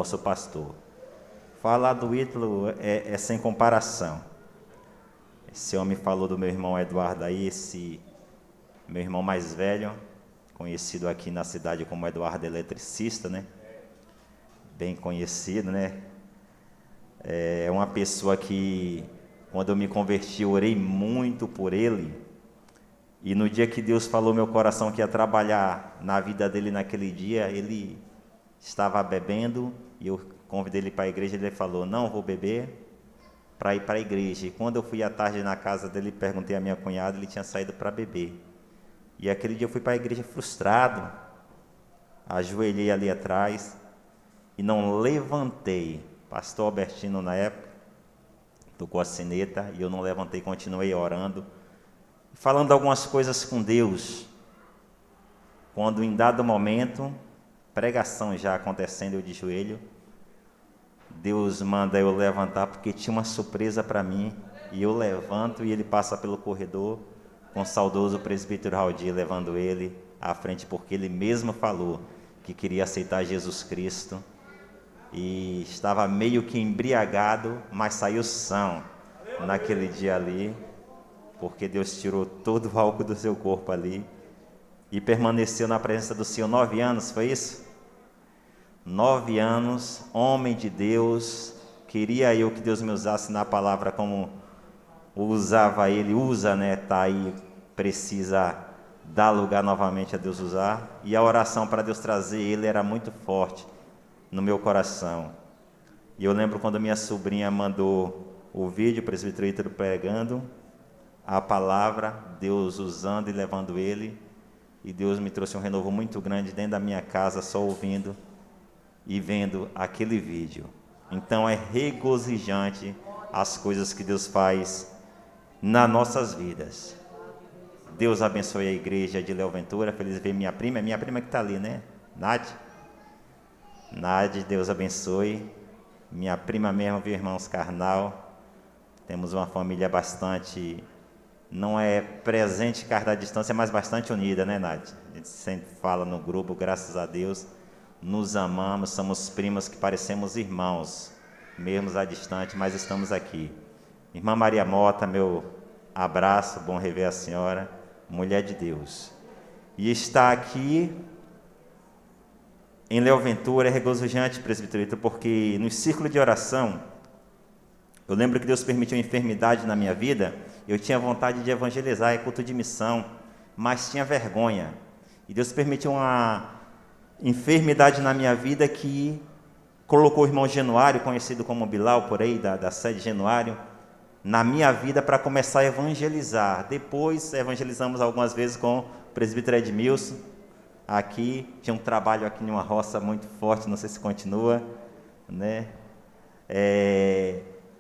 nosso pastor. Falar do Ítalo é sem comparação. Esse homem falou do meu irmão Eduardo aí, esse meu irmão mais velho, conhecido aqui na cidade como Eduardo Eletricista, né? Bem conhecido, né? É uma pessoa que, quando eu me converti, eu orei muito por ele. E no dia que Deus falou no meu coração que ia trabalhar na vida dele naquele dia, ele estava bebendo e eu convidei ele para a igreja. Ele falou: não vou beber, para ir para a igreja. E quando eu fui à tarde na casa dele, perguntei à minha cunhada, ele tinha saído para beber. E aquele dia eu fui para a igreja frustrado, ajoelhei ali atrás e não levantei. Pastor Albertino, na época, tocou a sineta e eu não levantei, continuei orando, falando algumas coisas com Deus. Quando em dado momento, pregação já acontecendo, eu de joelho, Deus manda eu levantar, porque tinha uma surpresa para mim, e eu levanto e ele passa pelo corredor, com o saudoso presbítero Raudi, levando ele à frente, porque ele mesmo falou que queria aceitar Jesus Cristo, e estava meio que embriagado, mas saiu são naquele dia ali, porque Deus tirou todo o álcool do seu corpo ali, e permaneceu na presença do Senhor 9 anos, foi isso? 9 anos, homem de Deus. Queria eu que Deus me usasse na palavra como usava ele, usa, né? Tá aí, precisa dar lugar novamente a Deus usar. E a oração para Deus trazer ele era muito forte no meu coração. E eu lembro quando minha sobrinha mandou o vídeo, o presbítero Ítalo pregando a palavra, Deus usando e levando ele. E Deus me trouxe um renovo muito grande dentro da minha casa, só ouvindo e vendo aquele vídeo. Então é regozijante as coisas que Deus faz nas nossas vidas. Deus abençoe a igreja de Léo Ventura. Feliz ver minha prima que está ali, né? Nádia, Deus abençoe. Minha prima mesmo, viu, irmãos Carnal. Temos uma família bastante, não é presente carta da distância, mas bastante unida, né, Nádia? A gente sempre fala no grupo, graças a Deus. Nos amamos, somos primos que parecemos irmãos, mesmo à distante, mas estamos aqui. Irmã Maria Mota, meu abraço, bom rever a senhora, mulher de Deus. E está aqui em Léo Ventura é regozijante, presbítero Ítalo, porque no círculo de oração, eu lembro que Deus permitiu uma enfermidade na minha vida, eu tinha vontade de evangelizar, é culto de missão, mas tinha vergonha. E Deus permitiu uma enfermidade na minha vida que colocou o irmão Januário, conhecido como Bilal por aí, da sede Januário, na minha vida para começar a evangelizar. Depois evangelizamos algumas vezes com o presbítero Edmilson, aqui, tinha um trabalho aqui em uma roça muito forte, não sei se continua, né?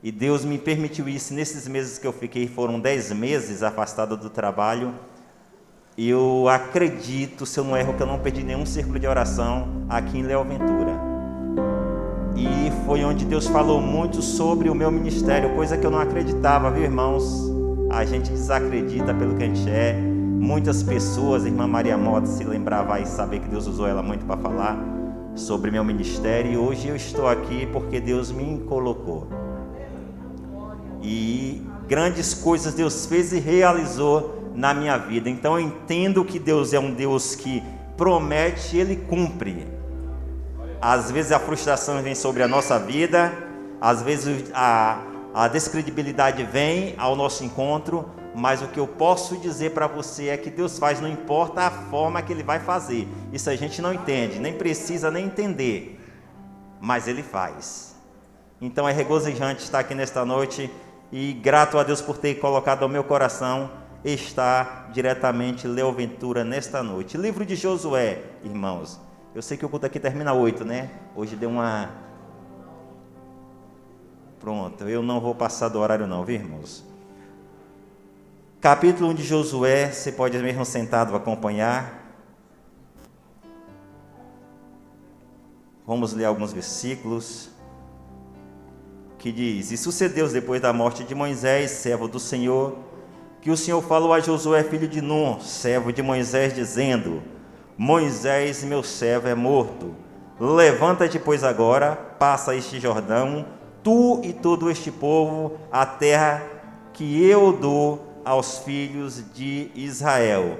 E Deus me permitiu isso, nesses meses que eu fiquei, foram 10 meses afastado do trabalho. Eu acredito, se eu não erro, que eu não perdi nenhum círculo de oração aqui em Léo Ventura. E foi onde Deus falou muito sobre o meu ministério, coisa que eu não acreditava, viu, irmãos? A gente desacredita pelo que a gente é. Muitas pessoas, a irmã Maria Mota se lembrar, vai saber que Deus usou ela muito para falar sobre meu ministério. E hoje eu estou aqui porque Deus me colocou. E grandes coisas Deus fez e realizou na minha vida. Então eu entendo que Deus é um Deus que promete e Ele cumpre. Às vezes a frustração vem sobre a nossa vida, às vezes a descredibilidade vem ao nosso encontro, mas o que eu posso dizer para você é que Deus faz, não importa a forma que Ele vai fazer. Isso a gente não entende, nem precisa nem entender, mas Ele faz. Então é regozijante estar aqui nesta noite e grato a Deus por ter colocado ao meu coração está diretamente Léo Ventura nesta noite. Livro de Josué, irmãos. Eu sei que o culto aqui termina 8, né? Hoje deu uma... Pronto, eu não vou passar do horário não, viu, irmãos? Capítulo 1 de Josué, você pode mesmo sentado acompanhar. Vamos ler alguns versículos. Que diz: E sucedeu depois da morte de Moisés, servo do Senhor, que o Senhor falou a Josué, filho de Nun, servo de Moisés, dizendo: Moisés, meu servo, é morto. Levanta-te, pois, agora, passa este Jordão, tu e todo este povo, a terra que eu dou aos filhos de Israel.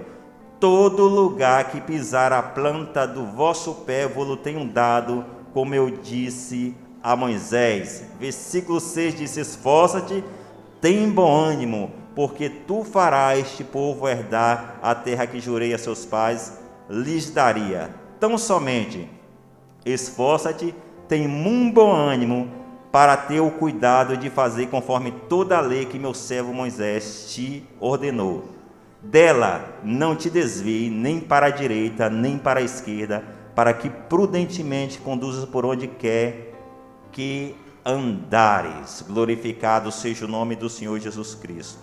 Todo lugar que pisar a planta do vosso pé, vou-lo tenho dado, como eu disse a Moisés. Versículo 6 diz: esforça-te, tem bom ânimo, porque tu farás este povo herdar a terra que jurei a seus pais, lhes daria. Tão somente, esforça-te, tem um bom ânimo, para ter o cuidado de fazer conforme toda a lei que meu servo Moisés te ordenou. Dela não te desvie nem para a direita, nem para a esquerda, para que prudentemente conduzas por onde quer que andares. Glorificado seja o nome do Senhor Jesus Cristo.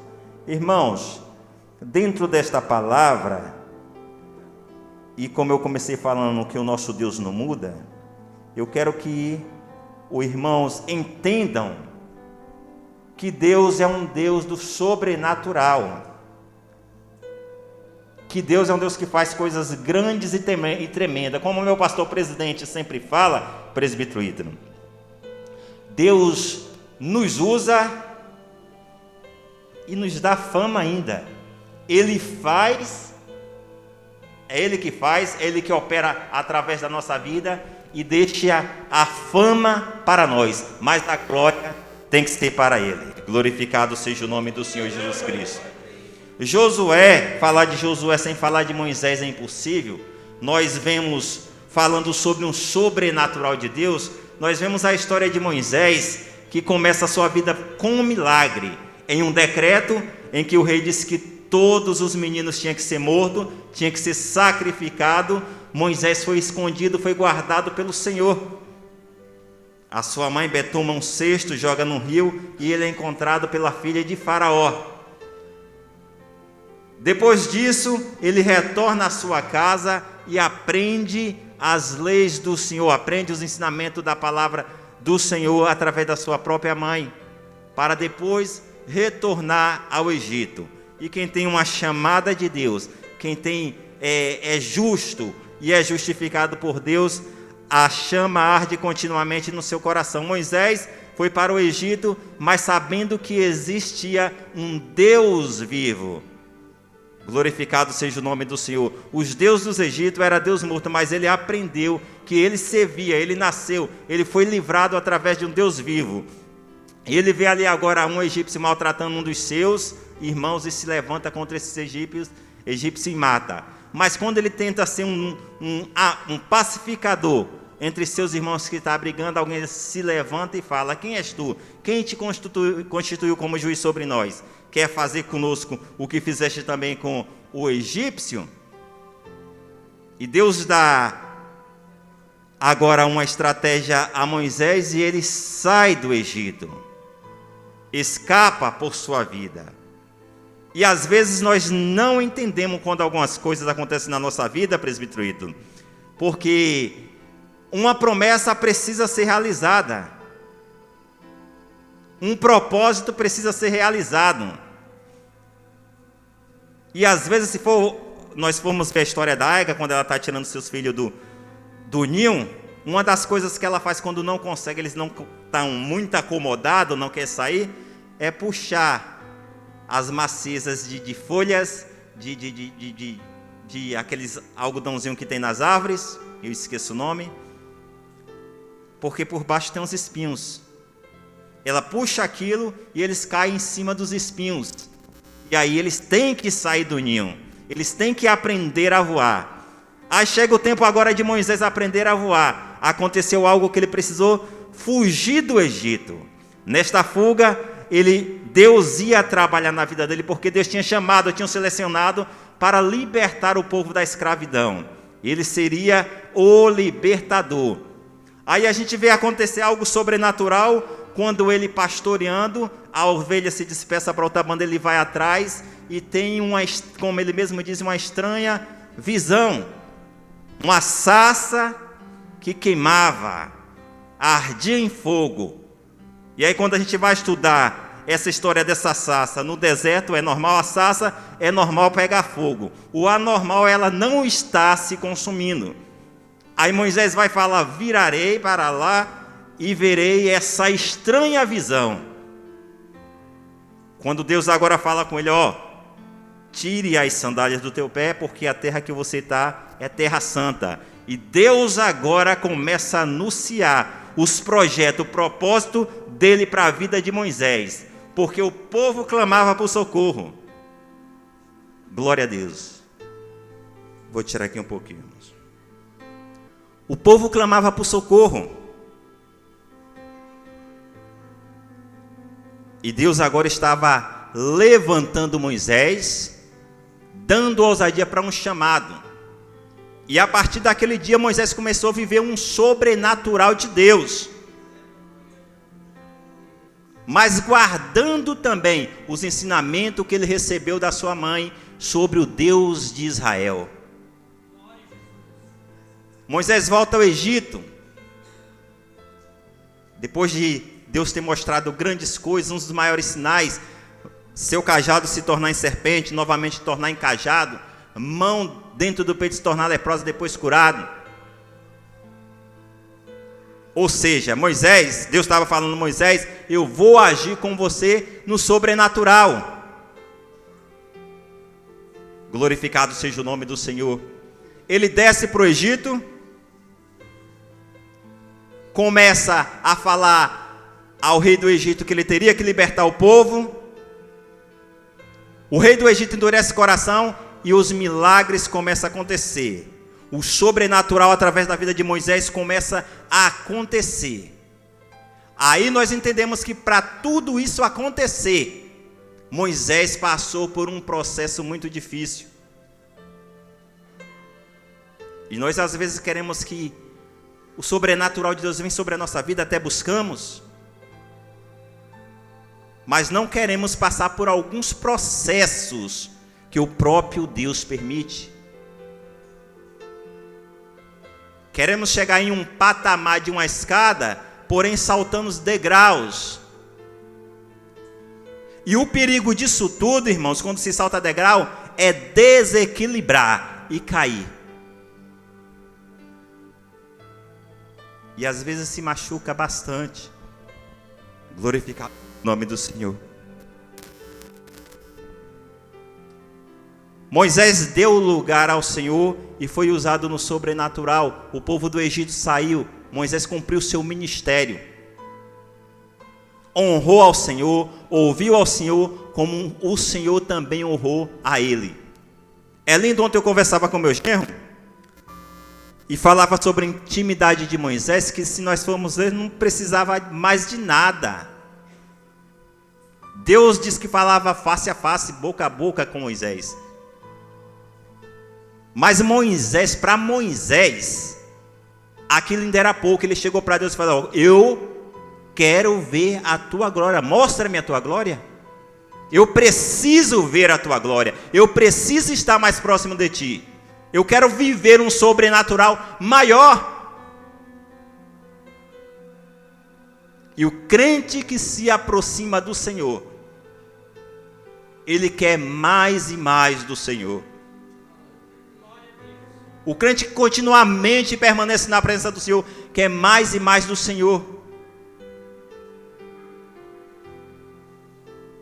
Irmãos, dentro desta palavra, e como eu comecei falando que o nosso Deus não muda, eu quero que os irmãos entendam que Deus é um Deus do sobrenatural, que Deus é um Deus que faz coisas grandes e tremendas, como o meu pastor presidente sempre fala, presbítero Ítalo. Deus nos usa e nos dá fama ainda. Ele faz, é Ele que faz, é Ele que opera através da nossa vida e deixa a fama para nós, mas a glória tem que ser para Ele. Glorificado seja o nome do Senhor Jesus Cristo. Josué, falar de Josué sem falar de Moisés é impossível. Nós vemos, falando sobre um sobrenatural de Deus, nós vemos a história de Moisés, que começa a sua vida com um milagre, em um decreto em que o rei disse que todos os meninos tinham que ser mortos, tinha que ser sacrificado. Moisés foi escondido, foi guardado pelo Senhor. A sua mãe betuma um cesto, joga no rio, e ele é encontrado pela filha de Faraó. Depois disso, ele retorna à sua casa e aprende as leis do Senhor, aprende os ensinamentos da palavra do Senhor através da sua própria mãe, para depois retornar ao Egito. E quem tem uma chamada de Deus, quem é justo e é justificado por Deus, a chama arde continuamente no seu coração. Moisés foi para o Egito, mas sabendo que existia um Deus vivo. Glorificado seja o nome do Senhor. Os deuses dos Egito era Deus morto, mas ele aprendeu que ele servia, ele nasceu, ele foi livrado através de um Deus vivo. E ele vê ali agora um egípcio maltratando um dos seus irmãos e se levanta contra esses egípcios e mata. Mas quando ele tenta ser um pacificador entre seus irmãos que está brigando, alguém se levanta e fala: quem és tu? Quem te constituiu como juiz sobre nós? Quer fazer conosco o que fizeste também com o egípcio? E Deus dá agora uma estratégia a Moisés e ele sai do Egito, escapa por sua vida. E às vezes nós não entendemos quando algumas coisas acontecem na nossa vida, presbítero Ítalo, porque uma promessa precisa ser realizada, um propósito precisa ser realizado. E às vezes, se nós formos ver a história da Aiga, quando ela está tirando seus filhos do ninho, uma das coisas que ela faz quando não consegue, eles não estão muito acomodados, não querem sair, é puxar as maciças de folhas, de aqueles algodãozinho que tem nas árvores, eu esqueço o nome, porque por baixo tem uns espinhos. Ela puxa aquilo e eles caem em cima dos espinhos. E aí eles têm que sair do ninho. Eles têm que aprender a voar. Aí chega o tempo agora de Moisés aprender a voar. Aconteceu algo que ele precisou fugir do Egito. Nesta fuga, Deus ia trabalhar na vida dele, porque Deus tinha chamado, tinha selecionado para libertar o povo da escravidão. Ele seria o libertador. Aí a gente vê acontecer algo sobrenatural, quando ele pastoreando, a ovelha se dispersa para outra banda, ele vai atrás e tem como ele mesmo diz, uma estranha visão. Uma sarça que queimava, ardia em fogo. E aí quando a gente vai estudar essa história dessa sarça, no deserto é normal, a sarça é normal pegar fogo. O anormal, ela não está se consumindo. Aí Moisés vai falar: virarei para lá, e verei essa estranha visão. Quando Deus agora fala com ele, tire as sandálias do teu pé, porque a terra que você está é terra santa. E Deus agora começa a anunciar os projetos, o propósito dele para a vida de Moisés, porque o povo clamava por socorro. Glória a Deus. Vou tirar aqui um pouquinho. O povo clamava por socorro. E Deus agora estava levantando Moisés, dando ousadia para um chamado. E a partir daquele dia Moisés começou a viver um sobrenatural de Deus, mas guardando também os ensinamentos que ele recebeu da sua mãe sobre o Deus de Israel. Moisés volta ao Egito, depois de Deus ter mostrado grandes coisas, um dos maiores sinais, seu cajado se tornar em serpente, novamente tornar em cajado, mão dentro do peito se tornar leprosa, depois curado. Ou seja, Moisés, Deus estava falando, Moisés, eu vou agir com você no sobrenatural. Glorificado seja o nome do Senhor. Ele desce para o Egito, começa a falar ao rei do Egito que ele teria que libertar o povo. O rei do Egito endurece o coração e os milagres começam a acontecer. O sobrenatural através da vida de Moisés começa a acontecer. Aí nós entendemos que para tudo isso acontecer, Moisés passou por um processo muito difícil. E nós às vezes queremos que o sobrenatural de Deus venha sobre a nossa vida, até buscamos, mas não queremos passar por alguns processos que o próprio Deus permite. Queremos chegar em um patamar de uma escada, porém saltando os degraus. E o perigo disso tudo, irmãos, quando se salta degrau, é desequilibrar e cair. E às vezes se machuca bastante. Glorificado o nome do Senhor. Moisés deu lugar ao Senhor e foi usado no sobrenatural. O povo do Egito saiu. Moisés cumpriu seu ministério. Honrou ao Senhor, ouviu ao Senhor, como o Senhor também honrou a ele. É lindo, ontem eu conversava com meu genro e falava sobre a intimidade de Moisés, que se nós formos ver, não precisava mais de nada. Deus diz que falava face a face, boca a boca com Moisés. Mas Moisés, para Moisés, aquilo ainda era pouco. Ele chegou para Deus e falou: eu quero ver a tua glória, mostra-me a tua glória. Eu preciso ver a tua glória, eu preciso estar mais próximo de ti. Eu quero viver um sobrenatural maior. E o crente que se aproxima do Senhor, ele quer mais e mais do Senhor. O crente que continuamente permanece na presença do Senhor, quer mais e mais do Senhor.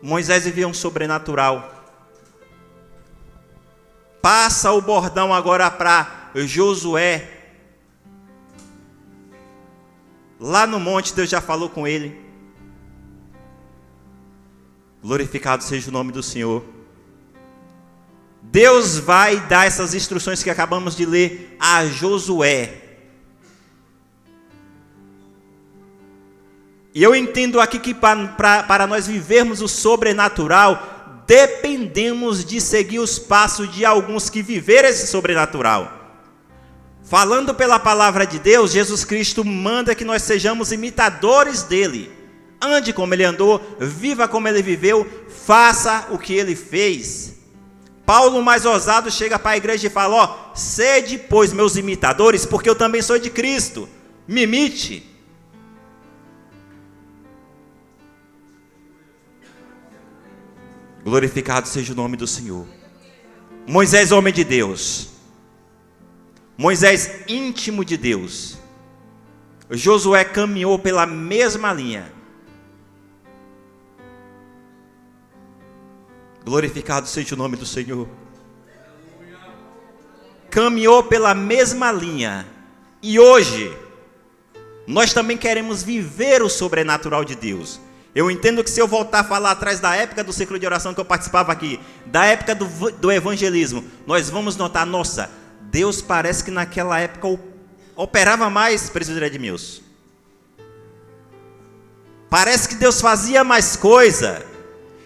Moisés vivia um sobrenatural. Passa o bordão agora para Josué. Lá no monte Deus já falou com ele. Glorificado seja o nome do Senhor. Deus vai dar essas instruções que acabamos de ler a Josué. E eu entendo aqui que para nós vivermos o sobrenatural, dependemos de seguir os passos de alguns que viveram esse sobrenatural. Falando pela palavra de Deus, Jesus Cristo manda que nós sejamos imitadores dele. Ande como ele andou, viva como ele viveu, faça o que ele fez. Paulo, mais ousado, chega para a igreja e fala: sede, pois, meus imitadores, porque eu também sou de Cristo. Me imite. Glorificado seja o nome do Senhor. Moisés, homem de Deus. Moisés, íntimo de Deus. Josué caminhou pela mesma linha. Glorificado seja o nome do Senhor. Caminhou pela mesma linha. E hoje, nós também queremos viver o sobrenatural de Deus. Eu entendo que se eu voltar a falar atrás da época do ciclo de oração que eu participava aqui, da época do evangelismo, nós vamos notar, nossa, Deus parece que naquela época operava mais, presbítero Edmilson. Parece que Deus fazia mais coisa.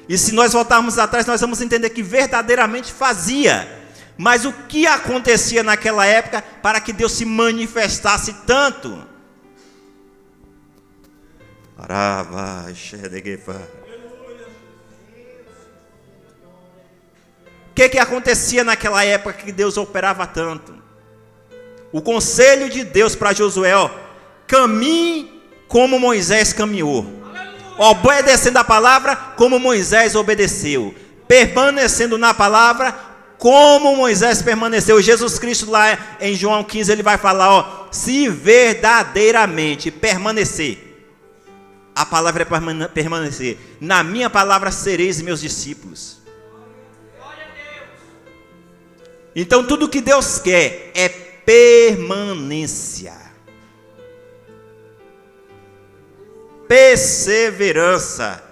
E se nós voltarmos atrás, nós vamos entender que verdadeiramente fazia. Mas o que acontecia naquela época para que Deus se manifestasse tanto? O que acontecia naquela época que Deus operava tanto? O conselho de Deus para Josué, caminhe como Moisés caminhou, obedecendo a palavra como Moisés obedeceu, permanecendo na palavra como Moisés permaneceu. Jesus Cristo lá em João 15, ele vai falar, se verdadeiramente permanecer, a palavra é permanecer, na minha palavra sereis meus discípulos. Então tudo que Deus quer é permanência, perseverança,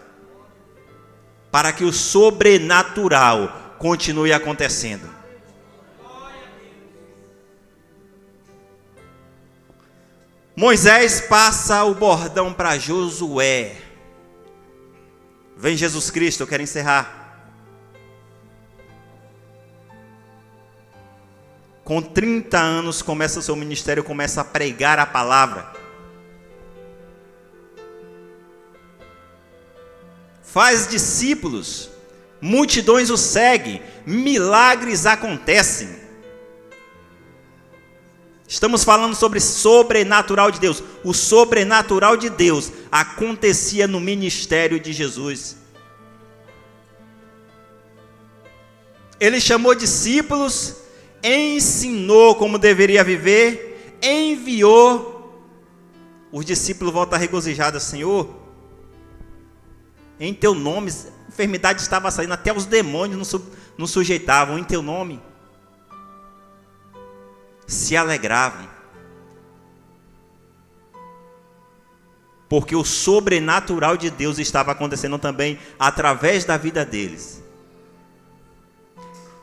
para que o sobrenatural continue acontecendo. Moisés passa o bordão para Josué. Vem Jesus Cristo, eu quero encerrar. Com 30 anos começa o seu ministério, começa a pregar a palavra. Faz discípulos, multidões o seguem, milagres acontecem. Estamos falando sobre sobrenatural de Deus. O sobrenatural de Deus acontecia no ministério de Jesus. Ele chamou discípulos, ensinou como deveria viver, enviou. Os discípulos voltam regozijados, Senhor, em teu nome, a enfermidade estava saindo, até os demônios não sujeitavam, em teu nome se alegravam, porque o sobrenatural de Deus estava acontecendo também através da vida deles.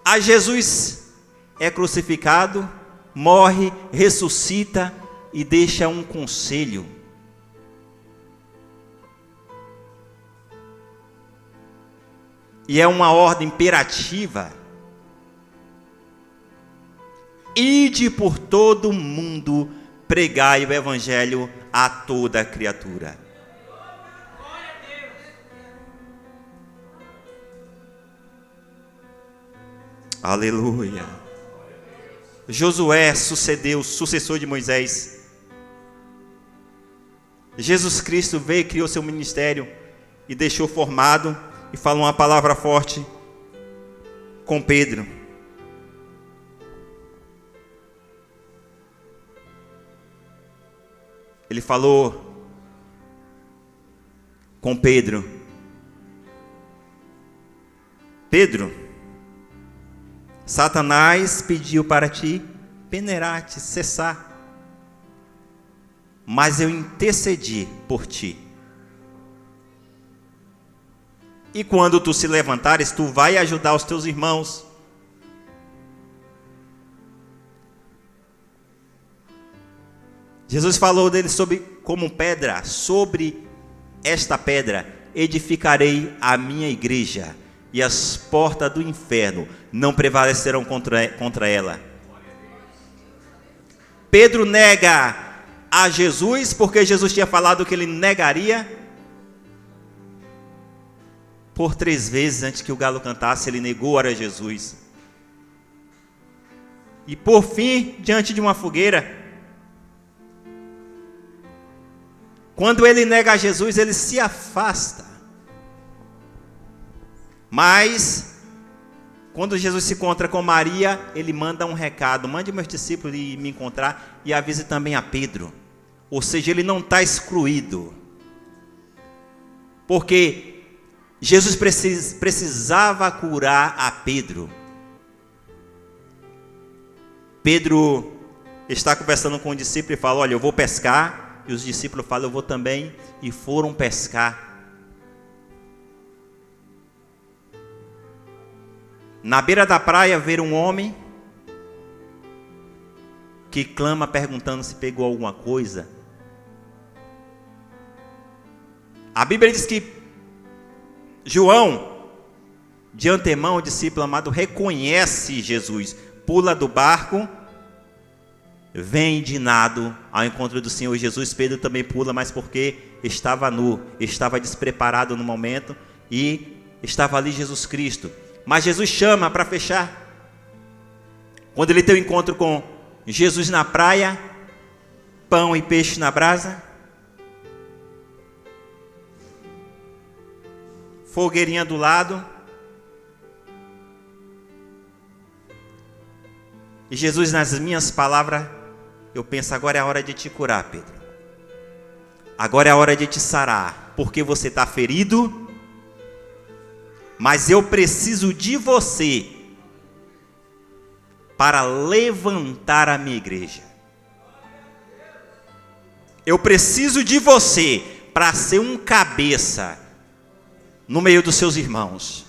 A Jesus é crucificado, morre, ressuscita e deixa um conselho. E é uma ordem imperativa. Ide por todo o mundo, pregai o evangelho a toda criatura. Aleluia. Josué sucedeu, sucessor de Moisés. Jesus Cristo veio, criou seu ministério e deixou formado, e falou uma palavra forte com Pedro. Ele falou com Pedro: Pedro, Satanás pediu para te peneirar, te cessar, mas eu intercedi por ti. E quando tu se levantares, tu vai ajudar os teus irmãos. Jesus falou dele como pedra. Sobre esta pedra edificarei a minha igreja, e as portas do inferno não prevalecerão contra ela. Pedro nega a Jesus, porque Jesus tinha falado que ele negaria. Por 3 vezes antes que o galo cantasse, ele negou a Jesus. E por fim, diante de uma fogueira, quando ele nega a Jesus, ele se afasta. Mas, quando Jesus se encontra com Maria, ele manda um recado: mande meus discípulos ir me encontrar e avise também a Pedro. Ou seja, ele não está excluído. Porque Jesus precisava curar a Pedro. Pedro está conversando com o discípulo e fala: olha, eu vou pescar. E os discípulos falam: eu vou também. E foram pescar. Na beira da praia, ver um homem que clama perguntando se pegou alguma coisa. A Bíblia diz que João, de antemão, o discípulo amado, reconhece Jesus, pula do barco, vem de nado ao encontro do Senhor Jesus. Pedro também pula, mas porque estava nu, estava despreparado no momento, e estava ali Jesus Cristo. Mas Jesus chama para fechar. Quando ele tem o encontro com Jesus na praia, pão e peixe na brasa, fogueirinha do lado, e Jesus, nas minhas palavras, eu penso: agora é a hora de te curar, Pedro. Agora é a hora de te sarar, porque você está ferido, mas eu preciso de você para levantar a minha igreja. Eu preciso de você para ser um cabeça no meio dos seus irmãos.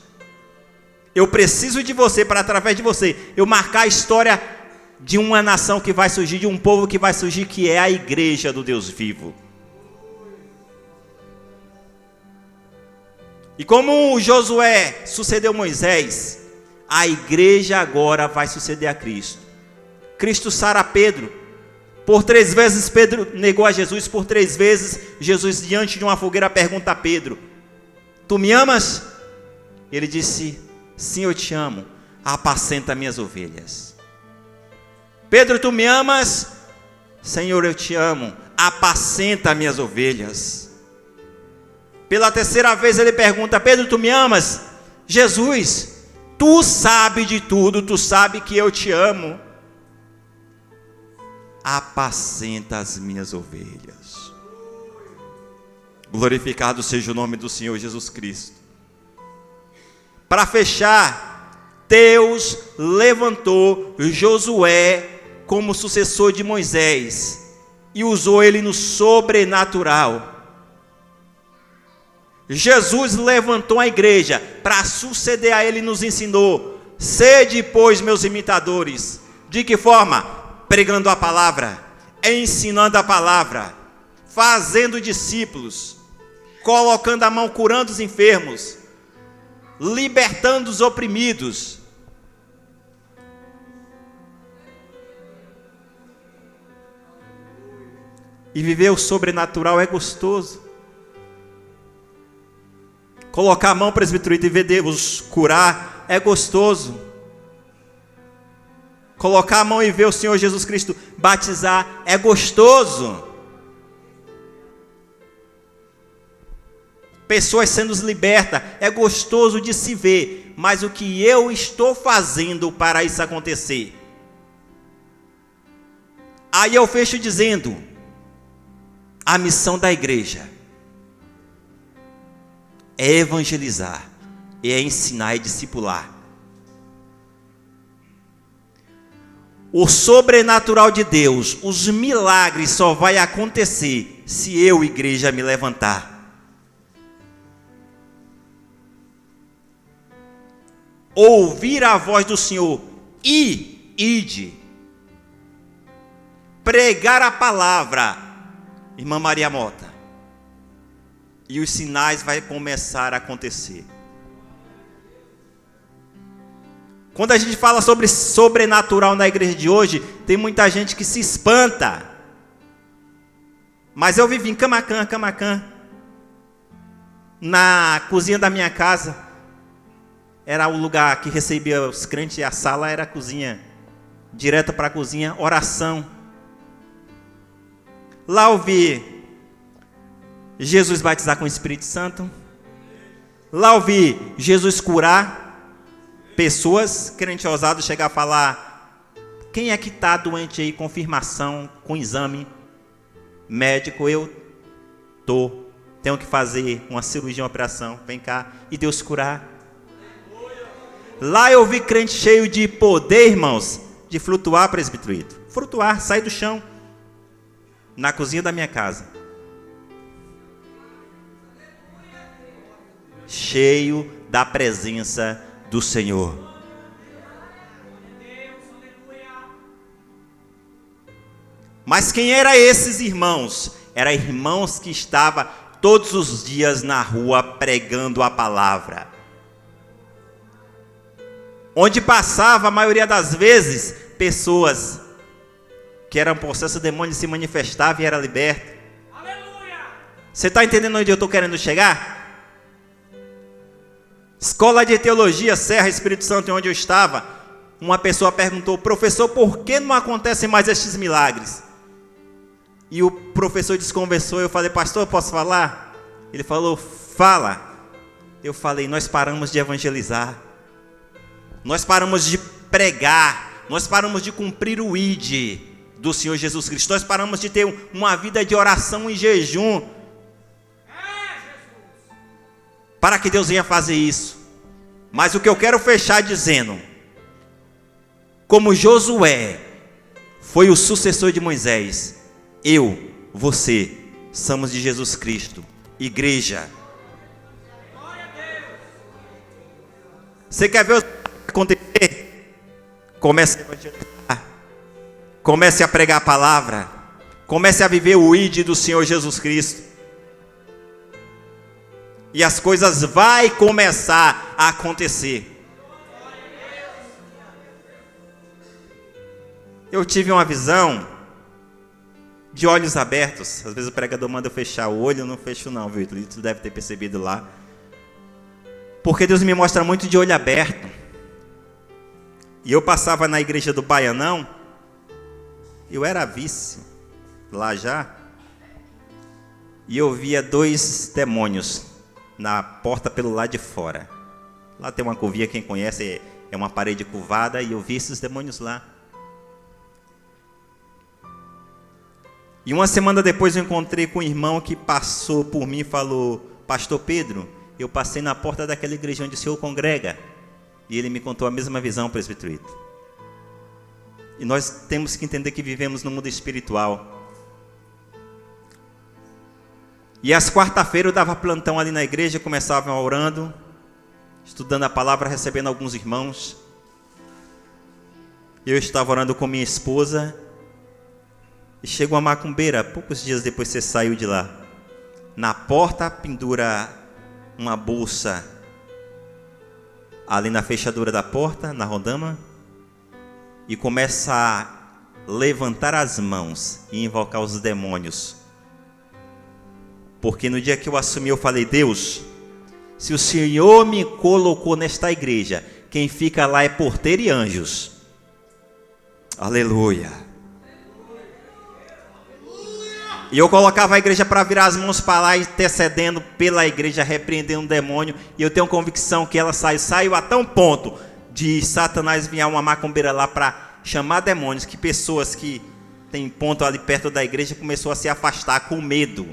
Eu preciso de você para, através de você, eu marcar a história de uma nação que vai surgir, de um povo que vai surgir, que é a igreja do Deus vivo. E como Josué sucedeu Moisés, a igreja agora vai suceder a Cristo. Cristo sara Pedro. Por 3 vezes Pedro negou a Jesus. Por 3 vezes Jesus, diante de uma fogueira, pergunta a Pedro: tu me amas? Ele disse: sim, eu te amo. Apacenta minhas ovelhas. Pedro, tu me amas? Senhor, eu te amo. Apacenta minhas ovelhas. Pela 3ª vez ele pergunta: Pedro, tu me amas? Jesus, tu sabe de tudo, tu sabe que eu te amo. Apacenta as minhas ovelhas. Glorificado seja o nome do Senhor Jesus Cristo. Para fechar, Deus levantou Josué como sucessor de Moisés e usou ele no sobrenatural. Jesus levantou a igreja para suceder a ele e nos ensinou: sede, pois, meus imitadores. De que forma? Pregando a palavra, ensinando a palavra, fazendo discípulos, colocando a mão, curando os enfermos, libertando os oprimidos. E viver o sobrenatural é gostoso. Colocar a mão, presbítero, e ver Deus curar é gostoso. Colocar a mão e ver o Senhor Jesus Cristo batizar é gostoso. Pessoas sendo libertas é gostoso de se ver. Mas o que eu estou fazendo para isso acontecer? Aí eu fecho dizendo: a missão da igreja é evangelizar, é ensinar e discipular. O sobrenatural de Deus, os milagres só vai acontecer se eu, igreja, me levantar. Ouvir a voz do Senhor e ide. Pregar a palavra, irmã Maria Mota, e os sinais vão começar a acontecer. Quando a gente fala sobre sobrenatural na igreja de hoje, tem muita gente que se espanta. Mas eu vivi em Camacan, na cozinha da minha casa. Era o lugar que recebia os crentes, e a sala era a cozinha, direto para a cozinha, oração. Lá eu vi Jesus batizar com o Espírito Santo. Lá eu vi Jesus curar pessoas. Crente ousado chegar a falar: quem é que está doente aí? Confirmação com exame. Médico, eu tenho que fazer uma cirurgia, uma operação. Vem cá. E Deus curar. Lá eu vi crente cheio de poder, irmãos, de flutuar, presbítero. Flutuar, sair do chão. Na cozinha da minha casa. Cheio da presença do Senhor. Mas quem eram esses irmãos? Eram irmãos que estavam todos os dias na rua pregando a palavra. Onde passava, a maioria das vezes, pessoas que eram possessas de demônios se manifestavam e eram libertas. Você está entendendo onde eu estou querendo chegar? Escola de Teologia, Serra, Espírito Santo, onde eu estava, uma pessoa perguntou: professor, por que não acontecem mais estes milagres? E o professor desconversou. Eu falei: pastor, eu posso falar? Ele falou: fala. Eu falei: nós paramos de evangelizar, nós paramos de pregar, nós paramos de cumprir o ID do Senhor Jesus Cristo, nós paramos de ter uma vida de oração e jejum, para que Deus venha fazer isso. Mas o que eu quero fechar dizendo, como Josué foi o sucessor de Moisés, eu, você, somos de Jesus Cristo, igreja. Você quer ver o que acontecer? Comece a evangelizar, comece a pregar a palavra, comece a viver o ID do Senhor Jesus Cristo. E as coisas vão começar a acontecer. Eu tive uma visão de olhos abertos. Às vezes o pregador manda eu fechar o olho, eu não fecho não, viu? Tu deve ter percebido lá. Porque Deus me mostra muito de olho aberto. E eu passava na igreja do Baianão, eu era vice lá já, e eu via 2 demônios na porta pelo lado de fora. Lá tem uma covia, quem conhece, é uma parede curvada, e eu vi esses demônios lá. E uma semana depois eu encontrei com um irmão que passou por mim e falou: pastor Pedro, eu passei na porta daquela igreja onde o senhor congrega. E ele me contou a mesma visão, presbítero. E nós temos que entender que vivemos no mundo espiritual. E às quarta-feiras eu dava plantão ali na igreja, começava orando, estudando a palavra, recebendo alguns irmãos. Eu estava orando com minha esposa, e chega uma macumbeira, poucos dias depois você saiu de lá. Na porta pendura uma bolsa, ali na fechadura da porta, na rodama, e começa a levantar as mãos e invocar os demônios. Porque no dia que eu assumi, eu falei: Deus, se o Senhor me colocou nesta igreja, quem fica lá é porteiro e anjos. Aleluia. E eu colocava a igreja para virar as mãos para lá, intercedendo pela igreja, repreendendo o demônio. E eu tenho convicção que ela saiu a tão ponto de Satanás enviar uma macumbeira lá para chamar demônios, que pessoas que têm ponto ali perto da igreja começou a se afastar com medo.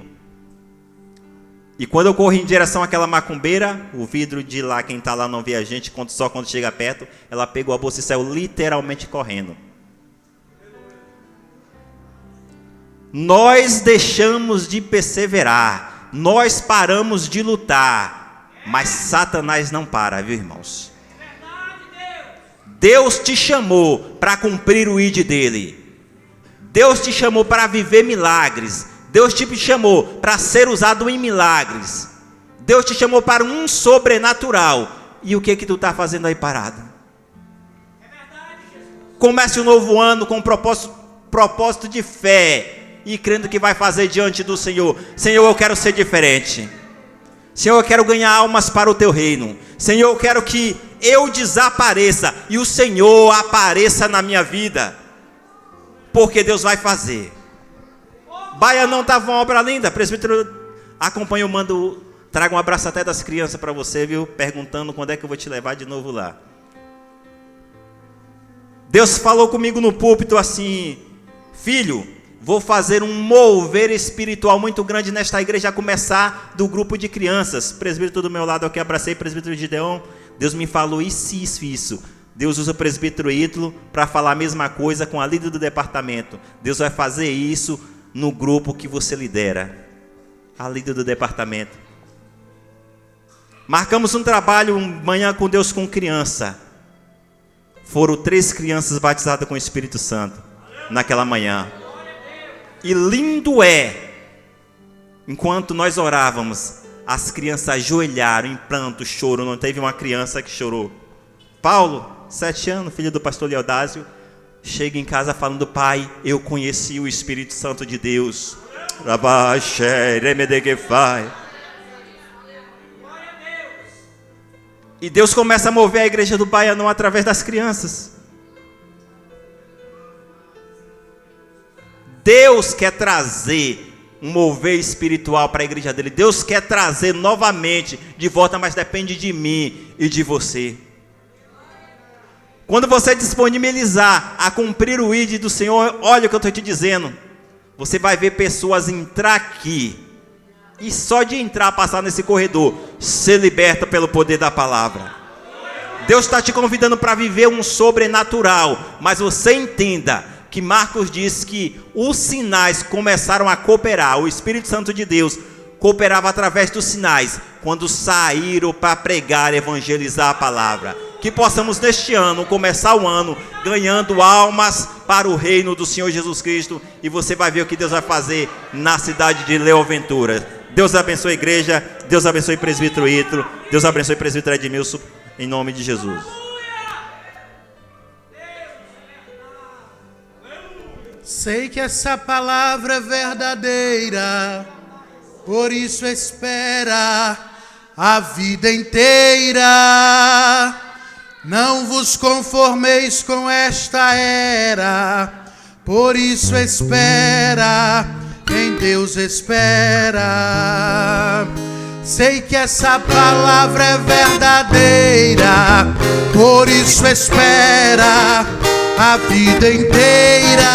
E quando eu corri em direção àquela macumbeira, o vidro de lá, quem está lá não vê a gente, só quando chega perto, ela pegou a bolsa e saiu literalmente correndo. Nós deixamos de perseverar, nós paramos de lutar, mas Satanás não para, viu, irmãos? Deus te chamou para cumprir o ID dele. Deus te chamou para viver milagres. Deus te chamou para ser usado em milagres. Deus te chamou para um sobrenatural. E o que tu está fazendo aí parado? Comece um novo ano com propósito de fé e crendo que vai fazer diante do Senhor. Senhor, eu quero ser diferente. Senhor, eu quero ganhar almas para o teu reino. Senhor, eu quero que eu desapareça e o Senhor apareça na minha vida, porque Deus vai fazer. Baianão estava uma obra linda. Presbítero acompanha, eu mando, trago um abraço até das crianças para você, viu? Perguntando quando é que eu vou te levar de novo lá. Deus falou comigo no púlpito assim: filho, vou fazer um mover espiritual muito grande nesta igreja, a começar do grupo de crianças. Presbítero do meu lado aqui, abracei, presbítero Gideon. Deus me falou isso. Deus usa o presbítero Ítalo para falar a mesma coisa com a líder do departamento. Deus vai fazer isso no grupo que você lidera, a líder do departamento. Marcamos um trabalho, manhã com Deus com criança. Foram 3 crianças batizadas com o Espírito Santo naquela manhã. E lindo é, enquanto nós orávamos, as crianças ajoelharam em pranto, choro. Não teve uma criança que chorou. Paulo, 7 anos, filho do pastor Leodásio, chega em casa falando: pai, eu conheci o Espírito Santo de Deus. E Deus começa a mover a igreja do Baianão através das crianças. Deus quer trazer um mover espiritual para a igreja dele. Deus quer trazer novamente de volta, mas depende de mim e de você. Quando você disponibilizar a cumprir o ID do Senhor, olha o que eu estou te dizendo. Você vai ver pessoas entrar aqui e só de entrar, passar nesse corredor, ser liberta pelo poder da palavra. Deus está te convidando para viver um sobrenatural, mas você entenda que Marcos diz que os sinais começaram a cooperar. O Espírito Santo de Deus cooperava através dos sinais quando saíram para pregar, evangelizar a palavra. Que possamos neste ano, começar o ano ganhando almas para o reino do Senhor Jesus Cristo. E você vai ver o que Deus vai fazer na cidade de Leão Ventura. Deus abençoe a igreja, Deus abençoe o presbítero Ítalo, Deus abençoe o presbítero Edmilson, em nome de Jesus. Sei que essa palavra é verdadeira, por isso espera a vida inteira. Não vos conformeis com esta era, por isso espera, em Deus espera. Sei que essa palavra é verdadeira, por isso espera a vida inteira.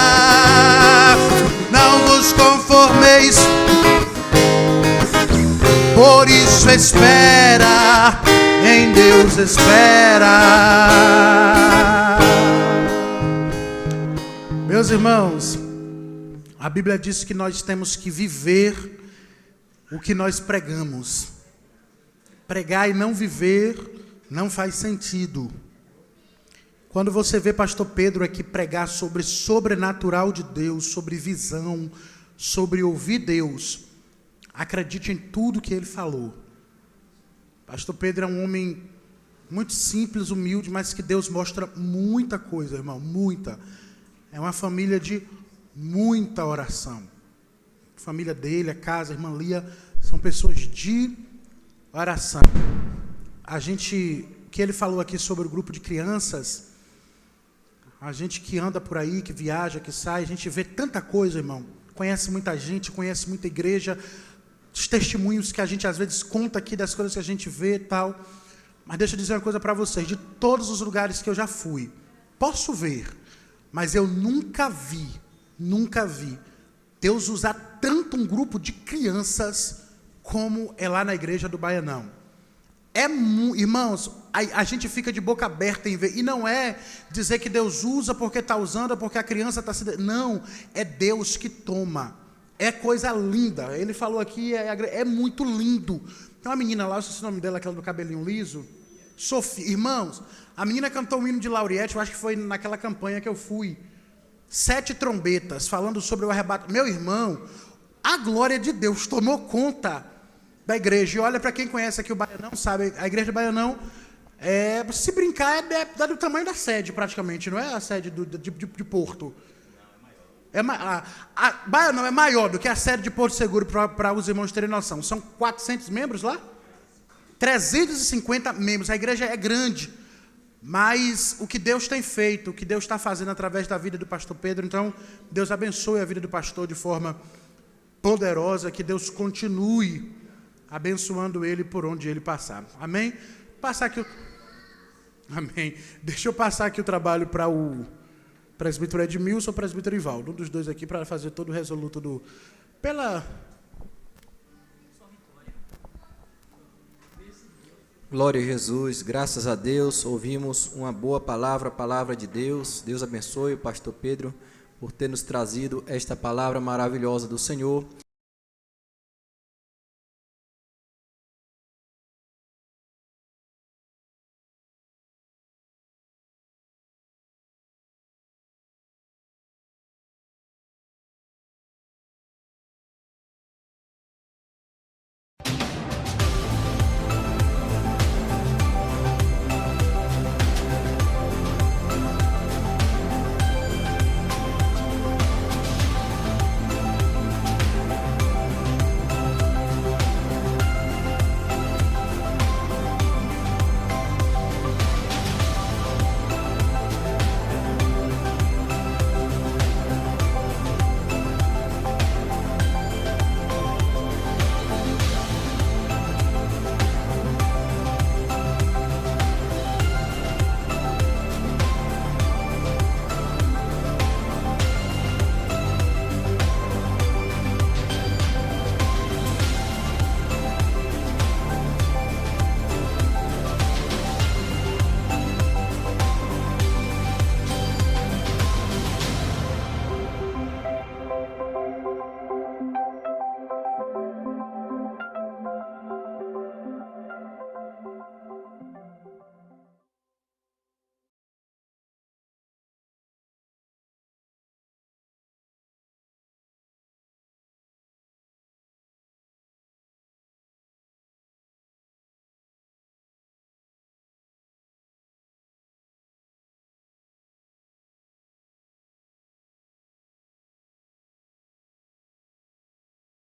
Não vos conformeis, por isso espera, em Deus espera. Meus irmãos, a Bíblia diz que nós temos que viver o que nós pregamos. Pregar e não viver não faz sentido. Quando você vê pastor Pedro aqui pregar sobre sobrenatural de Deus, sobre visão, sobre ouvir Deus, acredite em tudo que ele falou. Pastor Pedro é um homem muito simples, humilde, mas que Deus mostra muita coisa, irmão, muita. É uma família de muita oração. A família dele, a casa, a irmã Lia, são pessoas de oração. O que ele falou aqui sobre o grupo de crianças, a gente que anda por aí, que viaja, que sai, a gente vê tanta coisa, irmão. Conhece muita gente, conhece muita igreja, os testemunhos que a gente às vezes conta aqui das coisas que a gente vê e tal. Mas deixa eu dizer uma coisa para vocês, de todos os lugares que eu já fui, posso ver, mas eu nunca vi Deus usar tanto um grupo de crianças como é lá na igreja do Baianão. Irmãos, a gente fica de boca aberta em ver, e não é dizer que Deus usa porque está usando, porque a criança está se... Não, é Deus que toma. É coisa linda. Ele falou aqui, é muito lindo. Tem uma menina lá, eu sei o nome dela, aquela do cabelinho liso, Sofia. Irmãos, a menina cantou um hino de Lauriette, eu acho que foi naquela campanha que eu fui. 7 trombetas, falando sobre o arrebato. Meu irmão, a glória de Deus tomou conta da igreja. E olha, para quem conhece aqui o Baianão, sabe, a igreja do Baianão, se brincar, é do tamanho da sede, praticamente, não é a sede de Porto. Baianão é maior do que a sede de Porto Seguro, para os irmãos terem noção. São 400 membros lá? 350 membros. A igreja é grande. Mas o que Deus tem feito, o que Deus está fazendo através da vida do pastor Pedro, então, Deus abençoe a vida do pastor de forma poderosa, que Deus continue abençoando ele por onde ele passar. Amém? Amém. Deixa eu passar aqui o trabalho para o presbítero Edmilson ou presbítero Ivaldo, um dos dois aqui para fazer todo o resoluto do... Glória a Jesus, graças a Deus, ouvimos uma boa palavra, a palavra de Deus. Deus abençoe o pastor Pedro por ter nos trazido esta palavra maravilhosa do Senhor.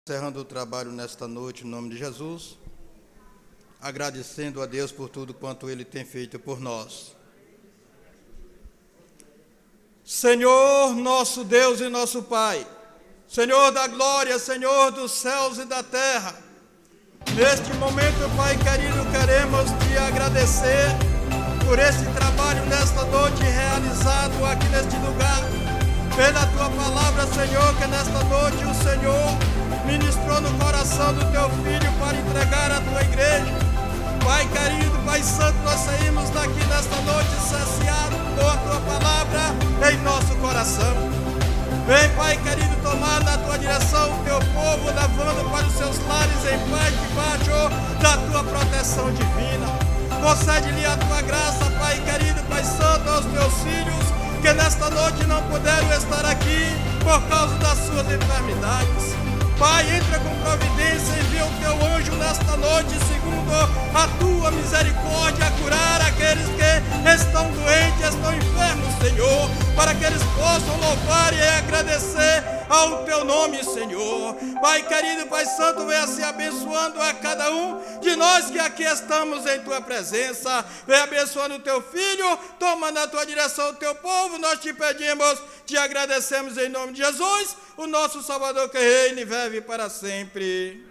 Encerrando o trabalho nesta noite, em nome de Jesus, agradecendo a Deus por tudo quanto Ele tem feito por nós. Senhor, nosso Deus e nosso Pai, Senhor da glória, Senhor dos céus e da terra, neste momento, Pai querido, queremos te agradecer por esse trabalho nesta noite realizado aqui neste lugar, pela tua palavra, Senhor, que nesta noite o Senhor ministrou no coração do teu filho para entregar à tua igreja. Pai querido, Pai santo, nós saímos daqui nesta noite saciados com a tua palavra em nosso coração. Vem, Pai querido, tomar na tua direção o teu povo, levando para os seus lares em paz, debaixo da tua proteção divina. Concede-lhe a tua graça, Pai querido, Pai santo, aos teus filhos que nesta noite não puderam estar aqui por causa das suas enfermidades. Pai, entra com providência, envia o teu anjo nesta noite, segundo a tua misericórdia, a curar aqueles que estão doentes, estão enfermos, Senhor, para que eles possam louvar e agradecer ao teu nome, Senhor. Pai querido, Pai santo, venha se abençoando a cada um de nós que aqui estamos em tua presença. Venha abençoando o teu filho, toma na tua direção o teu povo, nós te pedimos, te agradecemos em nome de Jesus, o nosso Salvador que reina e vive para sempre.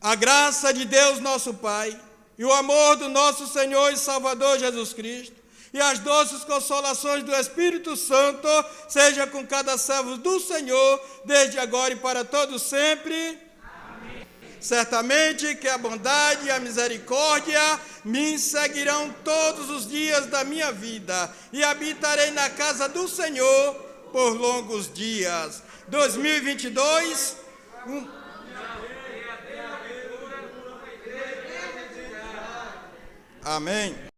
A graça de Deus nosso Pai, e o amor do nosso Senhor e Salvador Jesus Cristo, e as doces consolações do Espírito Santo, seja com cada servo do Senhor, desde agora e para todos sempre. Amém. Certamente que a bondade e a misericórdia me seguirão todos os dias da minha vida, e habitarei na casa do Senhor por longos dias. 2022, Amém.